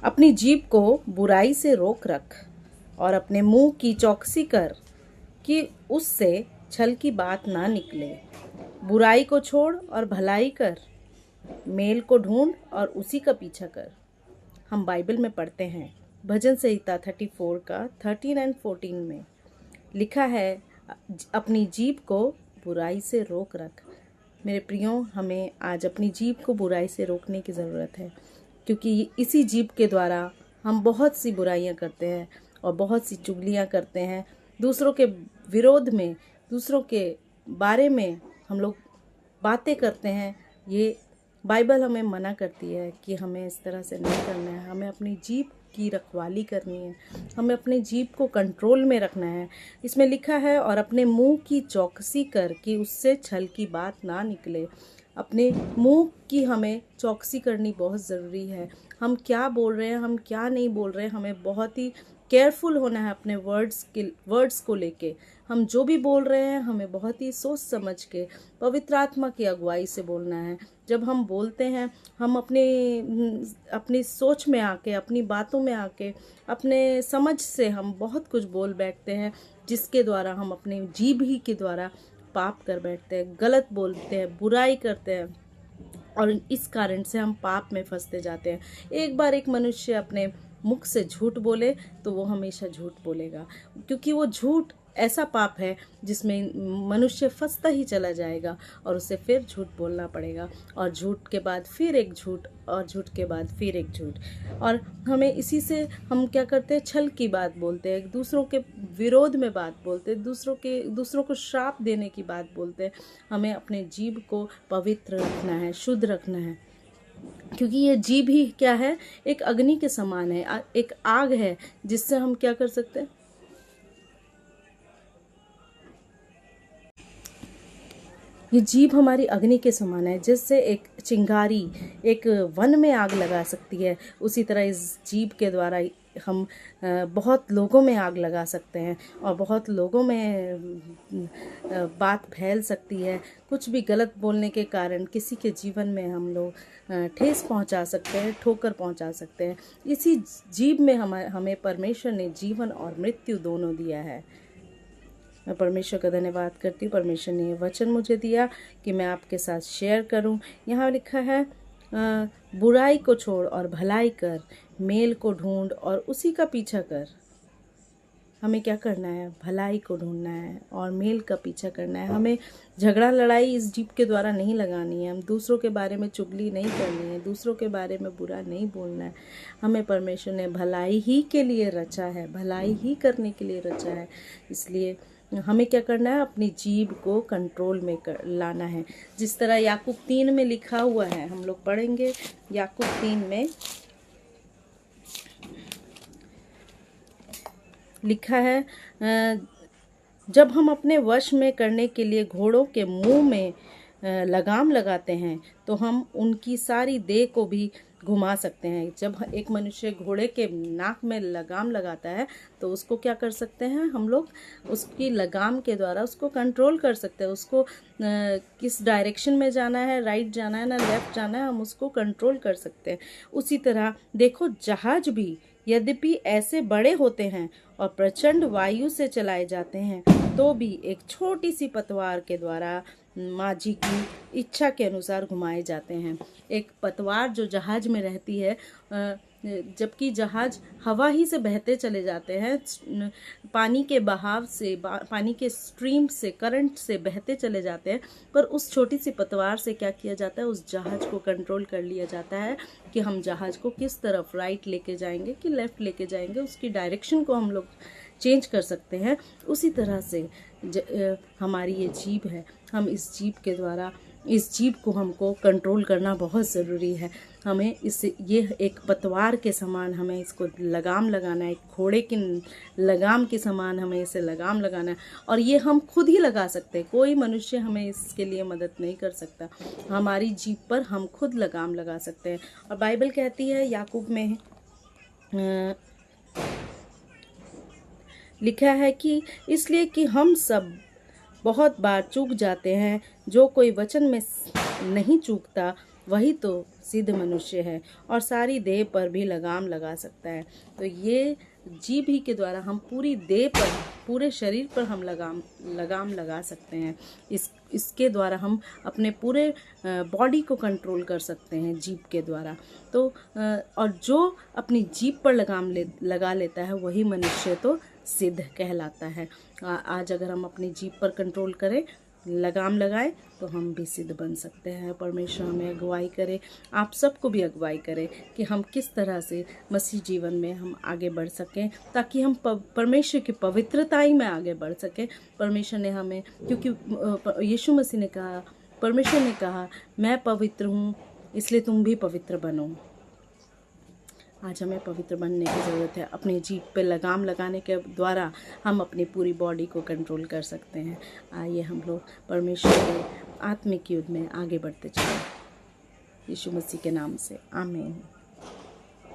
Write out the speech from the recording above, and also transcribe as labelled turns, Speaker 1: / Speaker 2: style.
Speaker 1: अपनी जीभ को बुराई से रोक रख और अपने मुंह की चौकसी कर कि उससे छल की बात ना निकले। बुराई को छोड़ और भलाई कर, मेल को ढूंढ और उसी का पीछा कर। हम बाइबल में पढ़ते हैं, भजन संहिता 34 का 13 एंड 14 में लिखा है, अपनी जीभ को बुराई से रोक रख। मेरे प्रियो, हमें आज अपनी जीभ को बुराई से रोकने की ज़रूरत है, क्योंकि इसी जीभ के द्वारा हम बहुत सी बुराइयां करते हैं और बहुत सी चुगलियां करते हैं। दूसरों के विरोध में, दूसरों के बारे में हम लोग बातें करते हैं। ये बाइबल हमें मना करती है कि हमें इस तरह से नहीं करना है। हमें अपनी जीभ की रखवाली करनी है, हमें अपनी जीभ को कंट्रोल में रखना है। इसमें लिखा है, और अपने मुंह की चौकसी कर कि उससे छल की बात ना निकले। अपने मुंह की हमें चौकसी करनी बहुत ज़रूरी है। हम क्या बोल रहे हैं, हम क्या नहीं बोल रहे हैं, हमें बहुत ही केयरफुल होना है अपने वर्ड्स को लेके। हम जो भी बोल रहे हैं हमें बहुत ही सोच समझ के पवित्र आत्मा की अगुवाई से बोलना है। जब हम बोलते हैं, हम अपनी सोच में आके, अपनी बातों में आके, अपने समझ से हम बहुत कुछ बोल बैठते हैं, जिसके द्वारा हम अपने जीभ ही के द्वारा पाप कर बैठते हैं, गलत बोलते हैं, बुराई करते हैं, और इस कारण से हम पाप में फंसते जाते हैं। एक बार एक मनुष्य अपने मुख से झूठ बोले तो वो हमेशा झूठ बोलेगा, क्योंकि वो झूठ ऐसा पाप है जिसमें मनुष्य फंसता ही चला जाएगा और उसे फिर झूठ बोलना पड़ेगा, और झूठ के बाद फिर एक झूठ, और झूठ के बाद फिर एक झूठ। और हमें इसी से हम क्या करते हैं, छल की बात बोलते हैं, दूसरों के विरोध में बात बोलते हैं, दूसरों को श्राप देने की बात बोलते हैं। हमें अपने जीभ को पवित्र रखना है, शुद्ध रखना है, क्योंकि ये जीभ ही क्या है, एक अग्नि के समान है, एक आग है, जिससे हम क्या कर सकते हैं। ये जीभ हमारी अग्नि के समान है, जिससे एक चिंगारी एक वन में आग लगा सकती है, उसी तरह इस जीभ के द्वारा हम बहुत लोगों में आग लगा सकते हैं और बहुत लोगों में बात फैल सकती है। कुछ भी गलत बोलने के कारण किसी के जीवन में हम लोग ठेस पहुंचा सकते हैं, ठोकर पहुंचा सकते हैं। इसी जीभ में हमें परमेश्वर ने जीवन और मृत्यु दोनों दिया है। मैं परमेश्वर का धन्यवाद करती हूँ, परमेश्वर ने ये वचन मुझे दिया कि मैं आपके साथ शेयर करूँ। यहाँ लिखा है, बुराई को छोड़ और भलाई कर, मेल को ढूंढ और उसी का पीछा कर। हमें क्या करना है, भलाई को ढूंढना है और मेल का पीछा करना है। हमें झगड़ा लड़ाई इस जीभ के द्वारा नहीं लगानी है, हम दूसरों के बारे में चुगली नहीं करनी है, दूसरों के बारे में बुरा नहीं बोलना है। हमें परमेश्वर ने भलाई ही के लिए रचा है, भलाई ही करने के लिए रचा है। इसलिए हमें क्या करना है, अपनी जीभ को कंट्रोल में लाना है। जिस तरह याकूब 3 में लिखा हुआ है, हम लोग पढ़ेंगे। याकूब 3 में लिखा है, जब हम अपने वश में करने के लिए घोड़ों के मुंह में लगाम लगाते हैं तो हम उनकी सारी देह को भी घुमा सकते हैं। जब एक मनुष्य घोड़े के नाक में लगाम लगाता है तो उसको क्या कर सकते हैं, हम लोग उसकी लगाम के द्वारा उसको कंट्रोल कर सकते हैं। उसको किस डायरेक्शन में जाना है, राइट जाना है ना लेफ्ट जाना है, हम उसको कंट्रोल कर सकते हैं। उसी तरह देखो, जहाज भी यद्यपि ऐसे बड़े होते हैं और प्रचंड वायु से चलाए जाते हैं, तो भी एक छोटी सी पतवार के द्वारा माझी की इच्छा के अनुसार घुमाए जाते हैं। एक पतवार जो जहाज में रहती है, जबकि जहाज हवा ही से बहते चले जाते हैं, पानी के बहाव से, पानी के स्ट्रीम से, करंट से बहते चले जाते हैं, पर उस छोटी सी पतवार से क्या किया जाता है, उस जहाज को कंट्रोल कर लिया जाता है कि हम जहाज को किस तरफ राइट लेके जाएंगे कि लेफ्ट लेके जाएंगे, उसकी डायरेक्शन को हम लोग चेंज कर सकते हैं। उसी तरह से हमारी ये जीभ है, हम इस जीभ के द्वारा, इस जीभ को हमको कंट्रोल करना बहुत ज़रूरी है। हमें ये एक पतवार के समान हमें इसको लगाम लगाना है, एक घोड़े की लगाम के समान हमें इसे लगाम लगाना है, और ये हम खुद ही लगा सकते हैं। कोई मनुष्य हमें इसके लिए मदद नहीं कर सकता। हमारी जीभ पर हम खुद लगाम लगा सकते हैं। और बाइबल कहती है, याकूब में लिखा है कि इसलिए कि हम सब बहुत बार चूक जाते हैं, जो कोई वचन में नहीं चूकता वही तो सिद्ध मनुष्य है और सारी देह पर भी लगाम लगा सकता है। तो ये जीभ ही के द्वारा हम पूरी देह पर, पूरे शरीर पर हम लगाम लगा सकते हैं। इसके द्वारा हम अपने पूरे बॉडी को कंट्रोल कर सकते हैं जीभ के द्वारा। तो और जो अपनी जीभ पर लगा लेता है वही मनुष्य तो सिद्ध कहलाता है। आज अगर हम अपनी जीभ पर कंट्रोल करें, लगाम लगाए, तो हम भी सिद्ध बन सकते हैं। परमेश्वर हमें अगुवाई करे, आप सबको भी अगुवाई करे कि हम किस तरह से मसीह जीवन में हम आगे बढ़ सकें, ताकि हम परमेश्वर की पवित्रताई में आगे बढ़ सकें। परमेश्वर ने हमें, क्योंकि यीशु मसीह ने कहा, परमेश्वर ने कहा मैं पवित्र हूँ इसलिए तुम भी पवित्र बनो। आज हमें पवित्र बनने की ज़रूरत है। अपनी जीभ पे लगाम लगाने के द्वारा हम अपनी पूरी बॉडी को कंट्रोल कर सकते हैं। आइए हम लोग परमेश्वर के आत्मिक युद्ध में आगे बढ़ते चलें। यीशु मसीह के नाम से आमीन।